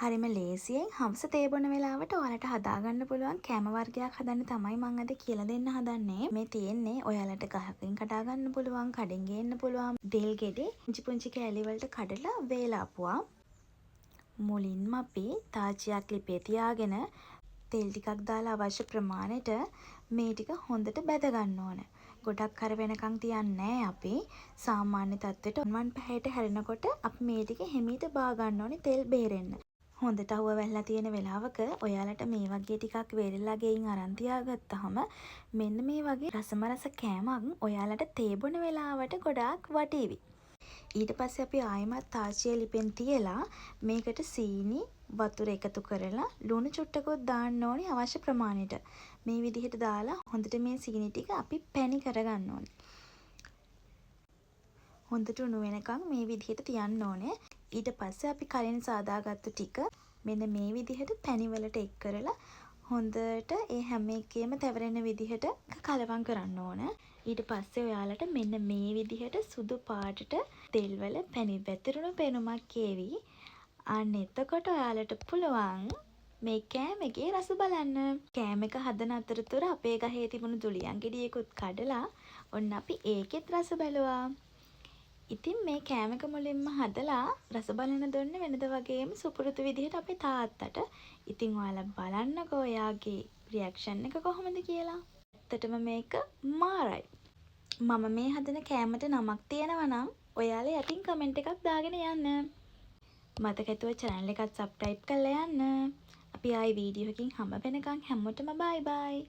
හරිම ලේසියෙන් හවස තේ බොන වෙලාවට ඔයාලට හදාගන්න පුළුවන් කෑම වර්ගයක් හදන්න තමයි මම අද කියලා දෙන්න හදන්නේ. මේ තියෙන්නේ ඔයාලට ගහකින් කඩා ගන්න පුළුවන්, කඩෙන් ගේන්න පුළුවන් දෙල් ගෙඩි පුංචි පුංචි කෑලි වලට කඩලා වේලාපුවා. මුලින්ම අපි තාච්චියක් ලිපේ තියාගෙන තෙල් ටිකක් දාලා අවශ්‍ය ප්‍රමාණයට මේ ටික හොඳට බැද ගන්න ඕන. ගොඩක් කර වෙනකන් තියන්නේ නැහැ අපි. සාමාන්‍ය තත්ත්වයට 1 පැයට හැරෙනකොට අපි මේ ටික හිමීට බා ගන්න ඕනේ තෙල් බේරෙන්න. හොඳට අහුව වැල්ලා තියෙන වෙලාවක ඔයාලට මේ වගේ ටිකක් වේලලා ගෙයින් අරන් තියාගත්තාම මෙන්න මේ වගේ රසම රස කෑමක් ඔයාලට තේ බොන වෙලාවට ගොඩාක් වටීවි. ඊට පස්සේ අපි ආයෙමත් තාච්චිය ලිපෙන් තියලා මේකට සීනි වතුර එකතු කරලා ලුණු චුට්ටකුත් දාන්න ඕනේ අවශ්‍ය ප්‍රමාණයට. මේ විදිහට දාලා හොඳට මේ සීනි ටික අපි පැණි කරගන්න ඕනේ. හොඳට උණු වෙනකන් මේ විදිහට තියන්න ඕනේ. ඊට පස්සේ අපි කලින් සාදාගත්තු ටික මෙන්න මේ විදිහට පැණි වලට එක් කරලා හොඳට ඒ හැම එකේම තැවරෙන විදිහට කලවම් කරන්න ඕන. ඊට පස්සේ ඔයාලට මෙන්න මේ විදිහට සුදු පාටට තෙල් වල පැණි වැතිරුණු පෙනුමක් ඒවි. අන්න එතකොට ඔයාලට පුළුවන් මේ කෑම එකේ රස බලන්න. කෑම එක හදන අතරතුර අපේ ගහේ තිබුණු දුලියන් ගෙඩියකුත් කඩලා ඔන්න අපි ඒකෙත් රස බැලුවා. ඉතින් මේ කෑම එක මුලින්ම හදලා රස බලන්න දුන්න වෙනද වගේම සුපුරුදු විදිහට අපේ තාත්තට. ඉතින් ඔයාලා බලන්නකෝ එයාගේ රියැක්ෂන් එක කොහොමද කියලා. ඇත්තටම මේක මාරයි. මම මේ හදන කෑමට නමක් තියෙනවා නම් ඔයාලා යටින් කමෙන්ට් එකක් දාගෙන යන්න. මතක ඇතුව channel එකත් subscribe කරලා යන්න. අපි ආයි වීඩියෝ එකකින් හම්බ වෙනකන් හැමෝටම bye bye.